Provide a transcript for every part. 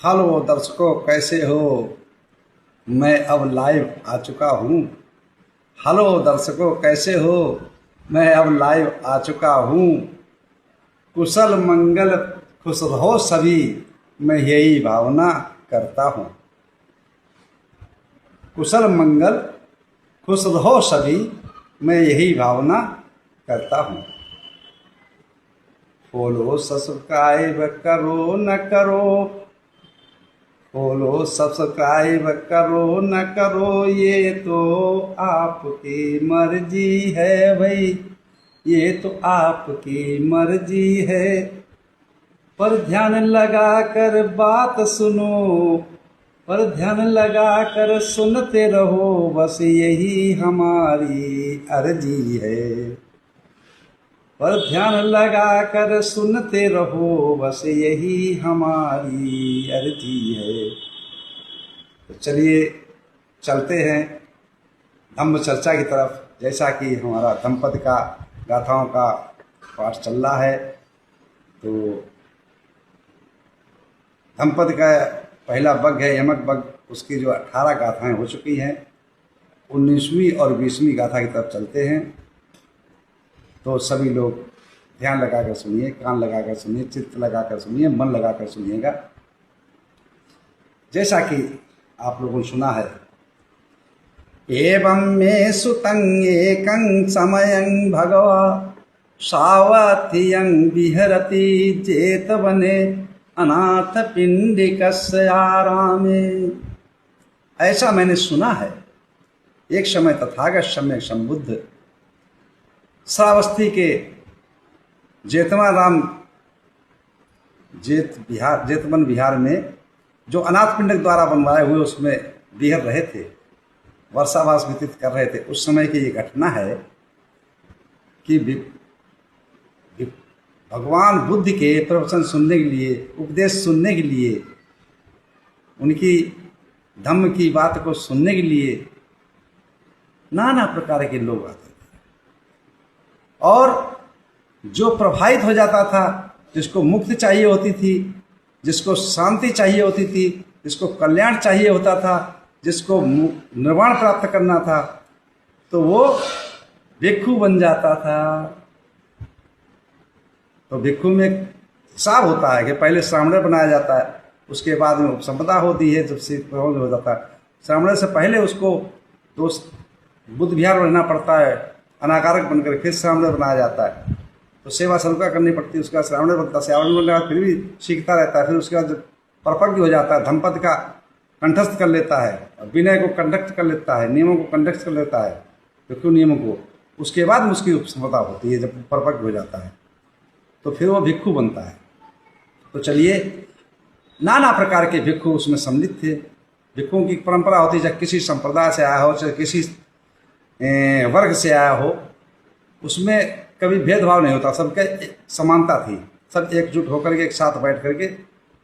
Hello दर्शकों, कैसे हो। मैं अब लाइव आ चुका हूँ। हेलो दर्शकों, कैसे हो। मैं अब लाइव आ चुका हूँ। कुशल मंगल खुश रहो सभी, मैं यही भावना करता हूँ। कुशल मंगल खुश रहो सभी, मैं यही भावना करता हूँ। फॉलो सब्सक्राइब करो न करो, फॉलो सब्सक्राइब करो न करो, ये तो आपकी मर्जी है भाई, ये तो आपकी मर्जी है। पर ध्यान लगा कर बात सुनो, पर ध्यान लगा कर सुनते रहो, बस यही हमारी अर्जी है। पर ध्यान लगा कर सुनते रहो, बस यही हमारी अर्जी है। तो चलिए चलते हैं धम्म चर्चा की तरफ। जैसा कि हमारा दंपति का गाथाओं का पाठ चल रहा है, तो दंपति का पहला बग है यमक बग, उसकी जो 18 गाथाएं हो चुकी हैं, 19वीं और 20वीं गाथा की तरफ चलते हैं। तो सभी लोग ध्यान लगाकर सुनिए, कान लगाकर सुनिए, चित्त लगाकर सुनिए, मन लगाकर सुनिएगा। जैसा कि आप लोगों ने सुना है, एवं मे सुतं एकं समयं भगवा सावथियं विहरति जेतवने अनाथ पिंडिकस्य आरामे। ऐसा मैंने सुना है, एक समय तथागत सम्यक संबुद्ध श्रावस्ती के जेतवनाराम जेतवन विहार में जो अनाथ पिंडक द्वारा बनवाए हुए उसमें विहर रहे थे, वर्षावास व्यतीत कर रहे थे। उस समय की ये घटना है कि भगवान बुद्ध के प्रवचन सुनने के लिए, उपदेश सुनने के लिए, उनकी धम्म की बात को सुनने के लिए नाना प्रकार के लोग आते थे। और जो प्रभावित हो जाता था, जिसको मुक्ति चाहिए होती थी, जिसको शांति चाहिए होती थी, जिसको कल्याण चाहिए होता था, जिसको निर्वाण प्राप्त करना था, तो वो भिक्षु बन जाता था। तो भिक्षु में हिसाब होता है कि पहले श्रामण बनाया जाता है, उसके बाद में उपसंपदा होती है, जब से हो जाता है। श्रामण से पहले उसको तो बुद्ध विहार रहना पड़ता है, अनाकारक बनकर फिर श्रामण बनाया जाता है। तो सेवा सरुका करनी पड़ती है, उसके बाद श्रावण बनता है। श्रावण बनने के बाद फिर भी सीखता रहता है, फिर उसके बाद जब परपक्व हो जाता है, धम्पति का कंठस्थ कर लेता है, विनय को कंडक्ट कर लेता है, नियमों को कंडक्ट कर लेता है, भिक्षु नियमों को, उसके बाद उसकी उपसंपदा होती है। जब परपक्व हो जाता है तो फिर वो भिक्षु बनता है। तो चलिए, नाना प्रकार के भिक्षु उसमें सम्मिलित थे। भिक्षुओं की परंपरा होती है, चाहे किसी संप्रदाय से आया हो, चाहे किसी वर्ग से आया हो, उसमें कभी भेदभाव नहीं होता, सबके समानता थी। सब एकजुट होकर के एक साथ बैठ करके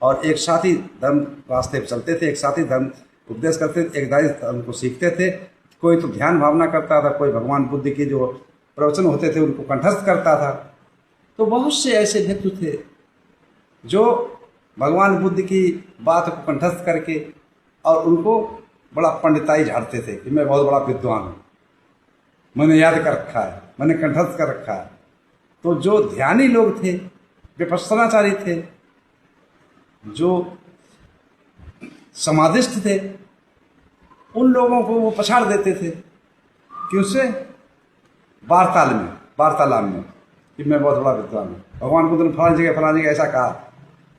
और एक साथ ही धर्म रास्ते पर चलते थे, एक साथ ही धर्म उपदेश करते थे, एक दाई धर्म को सीखते थे। कोई तो ध्यान भावना करता था, कोई भगवान बुद्ध के जो प्रवचन होते थे उनको कंठस्थ करता था। तो बहुत से ऐसे भिक्षु थे जो भगवान बुद्ध की बात को कंठस्थ करके और उनको बड़ा पंडिताई झाड़ते थे कि मैं बहुत बड़ा विद्वान हूँ, मैंने याद कर रखा है, मैंने कंठस्थ कर रखा है। तो जो ध्यानी लोग थे, विपස්සनाचारी थे, जो समाधिस्थ थे, उन लोगों को वो पछाड़ देते थे कि उससे वार्तालाप में कि मैं बहुत बड़ा विद्वान हूँ, भगवान बुद्ध ने फलानी जगह ऐसा कहा।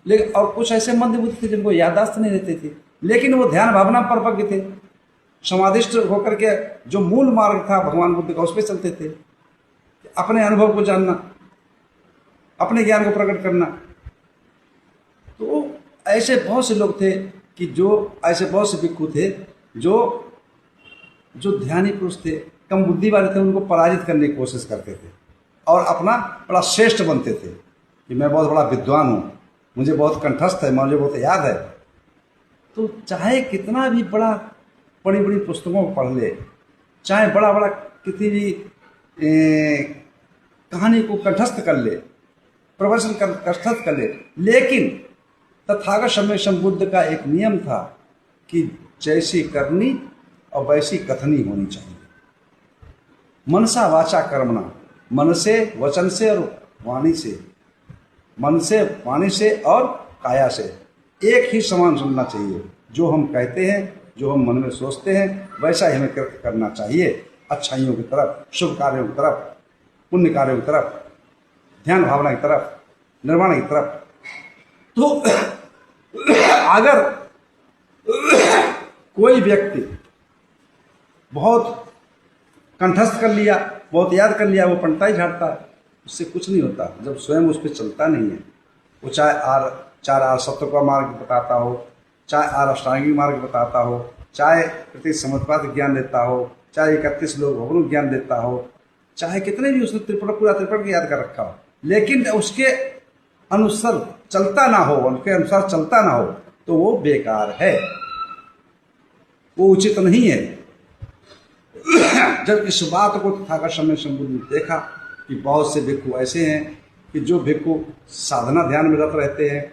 लेकिन और कुछ ऐसे मंदबुद्धि थे जिनको याददाश्त नहीं रहती थी, लेकिन वो ध्यान भावना पर पक्के थे, समाधिष्ट होकर के जो मूल मार्ग था भगवान बुद्ध का, उस पर चलते थे। अपने अनुभव को जानना, अपने ज्ञान को प्रकट करना। तो ऐसे बहुत से लोग थे कि जो ऐसे बहुत से भिक्षु थे जो ध्यानी पुरुष थे, कम बुद्धि वाले थे, उनको पराजित करने की कोशिश करते थे और अपना बड़ा श्रेष्ठ बनते थे कि मैं बहुत बड़ा विद्वान हूँ, मुझे बहुत कंठस्थ है, मुझे बहुत याद है। तो चाहे कितना भी बड़ा बड़ी बड़ी पुस्तकों को पढ़ ले, चाहे बड़ा बड़ा किसी भी कहानी को कंठस्थ कर ले, प्रवचन कंठस्थ कर ले, लेकिन तथागत समय बुद्ध का एक नियम था कि जैसी करनी और वैसी कथनी होनी चाहिए। मनसा वाचा कर्मणा, मन से, वचन से और वाणी से, मन से, वाणी से और काया से एक ही समान सुनना चाहिए। जो हम कहते हैं, जो हम मन में सोचते हैं, वैसा ही हमें करना चाहिए। अच्छाइयों की तरफ, शुभ कार्यों की तरफ, पुण्य कार्यों की तरफ, ध्यान भावना की तरफ, निर्माण की तरफ। तो अगर कोई व्यक्ति बहुत कंठस्थ कर लिया, बहुत याद कर लिया, वो पंडिताई झाड़ता है, उससे कुछ नहीं होता जब स्वयं उस पर चलता नहीं है। वो चाहे चार आर सत्व का मार्ग बताता हो, चाहे आर अष्टांगिक मार्ग बताता हो, चाहे प्रति समुत्पाद ज्ञान देता हो, चाहे 31 लोग भगवान ज्ञान देता हो, चाहे कितने भी उसने पूरा त्रिपुट याद कर रखा हो, लेकिन उसके अनुसार चलता ना हो, उनके अनुसार चलता ना हो, तो वो बेकार है, वो उचित नहीं है। जब इस बात को तथागत समय बुद्ध ने देखा कि बहुत से भिक्खु ऐसे हैं कि जो भिक्खु साधना ध्यान में रत रहते हैं,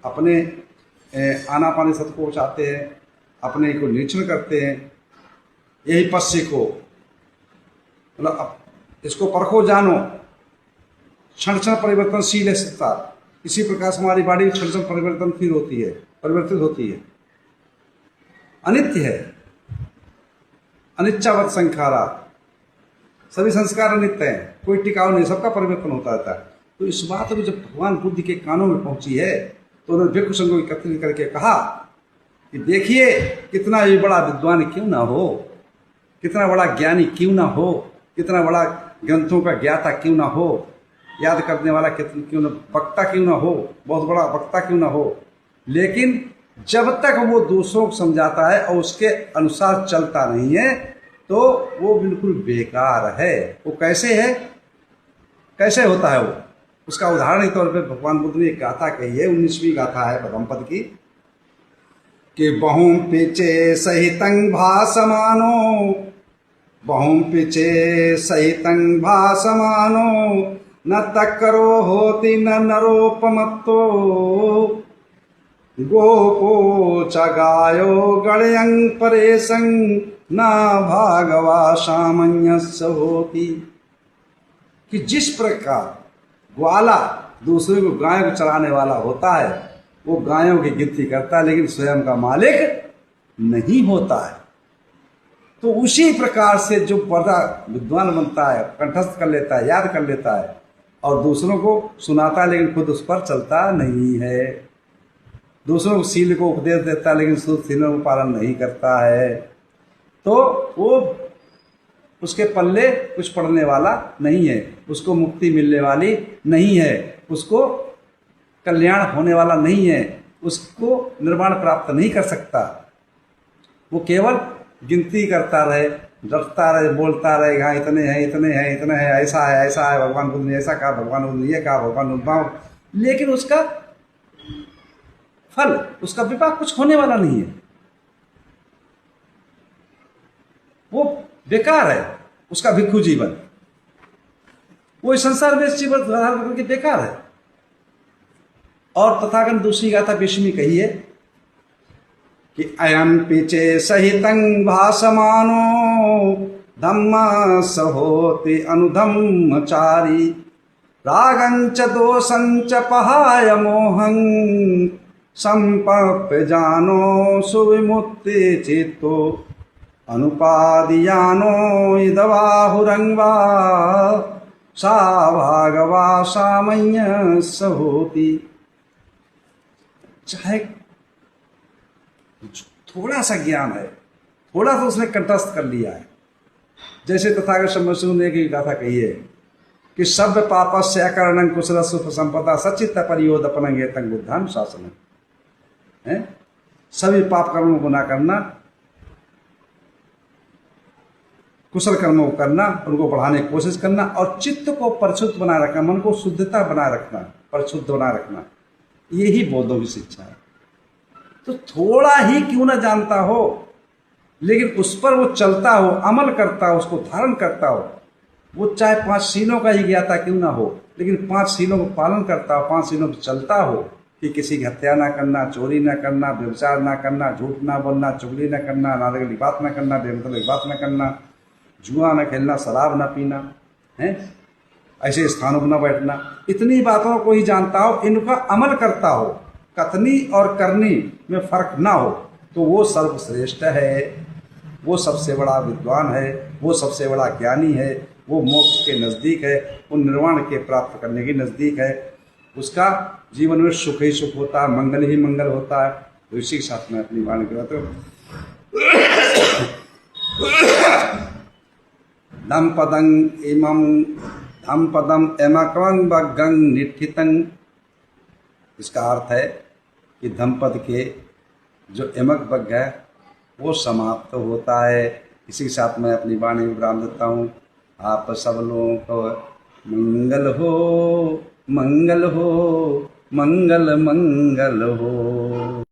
अपने आनापानी सत को चाहते हैं, अपने को निरीक्षण करते हैं, यही पश्य को मतलब इसको परखो जानो, क्षण क्षण परिवर्तनशील है संसार। इसी प्रकार से हमारी बॉडी क्षण क्षण परिवर्तनशील होती है, परिवर्तित होती है, अनित्य है, अनिच्छावत संखारा, सभी संस्कार अनित्य हैं, कोई टिकाऊ नहीं, सबका परिवर्तन होता रहता है। तो इस बात में जब भगवान बुद्ध के कानों में पहुंची है तो उन्होंने भिक्खु संघों को एकत्रित करके कहा कि देखिए, कितना भी बड़ा विद्वान क्यों ना हो, कितना बड़ा ज्ञानी क्यों ना हो, कितना बड़ा ग्रंथों का ज्ञाता क्यों ना हो, याद करने वाला क्यों ना, वक्ता क्यों ना हो, बहुत बड़ा वक्ता क्यों ना हो, लेकिन जब तक वो दूसरों को समझाता है और उसके अनुसार चलता नहीं है तो वो बिल्कुल बेकार है। वो कैसे है, कैसे होता है वो, उसका उदाहरण के तौर पे भगवान बुद्ध ने एक गाथा कही है, 19वीं गाथा है प्रथम पद की, कि बहुम पिचे सहितं भासमानो, बहुम पिचे सहितं भासमानो, न तक्करो होति न नरोपमत्तो, गोपो च गायो गणयं परेशं, न भागवा सामंजस्य होति। कि जिस प्रकार ग्वाला दूसरे को गाय को चराने वाला होता है, वो गायों की गिनती करता है लेकिन स्वयं का मालिक नहीं होता है, तो उसी प्रकार से जो बड़ा विद्वान बनता है, कंठस्थ कर लेता है, याद कर लेता है और दूसरों को सुनाता है लेकिन खुद उस पर चलता नहीं है, दूसरों को सील को उपदेश देता है लेकिन खुद सीलों का पालन नहीं करता है, तो वो उसके पल्ले कुछ पड़ने वाला नहीं है, उसको मुक्ति मिलने वाली नहीं है, उसको कल्याण होने वाला नहीं है, उसको निर्वाण प्राप्त नहीं कर सकता। वो केवल गिनती करता रहे, रटता रहे, बोलता रहे, हाँ इतने हैं, इतने हैं, इतने हैं, ऐसा है, ऐसा है, भगवान बुद्ध ने ऐसा कहा, भगवान बुद्ध ने ये कहा, भगवान बुद्ध, लेकिन उसका फल, उसका विपाक कुछ होने वाला नहीं है, वो बेकार है, उसका भिक्खु जीवन, वो इस संसार में जीवन धारण करके बेकार है। और तथागत दूसरी गाथा 20वीं कही है कि अयम पिचे सहितं भासमानो, धम्मा सहोति अनुधम्मचारी, रागंच दोषंच पहाय मोहं, संपप्य जानो सुविमुक्ति चित्तो, अनुपादियानो इदवाहुरंगवा, सा भागवा सामंजस्य होति। चाहे थोड़ा सा ज्ञान है, थोड़ा सा उसने कंठस्थ कर लिया है, जैसे तथागत शंभु ने एक गाथा कही है कि सभ्य पापस्य अकरणं कुशलस्य उपसंपदा सचित्त परियोदपनं एतं बुद्धान शासनं है। सभी पाप कर्मों को ना करना, कुशल कर्मों को करना, उनको बढ़ाने की कोशिश करना और चित्त को परिशुद्ध बनाए रखना, मन को शुद्धता बनाए रखना, परिशुद्ध बनाए रखना, यही बौद्धों की शिक्षा है। तो थोड़ा ही क्यों ना जानता हो, लेकिन उस पर वो चलता हो, अमल करता हो, उसको धारण करता हो, वो चाहे 5 सीलों का ही ज्ञाता क्यों ना हो, लेकिन 5 सीलों को पालन करता हो, 5 सीलों पर चलता हो, कि किसी की हत्या ना करना, चोरी ना करना, व्यभिचार ना करना, झूठ ना बोलना, चुगली ना करना, नादागिरी बात ना करना, बेमतलब की बात ना करना, जुआ ना खेलना, शराब ना पीना, है ऐसे स्थानों पर न बैठना। इतनी बातों को ही जानता हो, इनका अमल करता हो, कथनी और करनी में फर्क ना हो, तो वो सर्वश्रेष्ठ है, वो सबसे बड़ा विद्वान है, वो सबसे बड़ा ज्ञानी है, वो मोक्ष के नज़दीक है, वो निर्वाण के प्राप्त करने के नज़दीक है। उसका जीवन में सुख ही सुख होता है, मंगल ही मंगल होता है। तो इसी के साथ में अपनी वाणी करते हो। धम पदं इमं धम पदम एमकं बगं निठितं। इसका अर्थ है कि धमपद के जो एमक बग है वो समाप्त होता है। इसी के साथ मैं अपनी वाणी में विराम देता हूँ। आप सब लोगों को मंगल हो, मंगल हो, मंगल मंगल हो।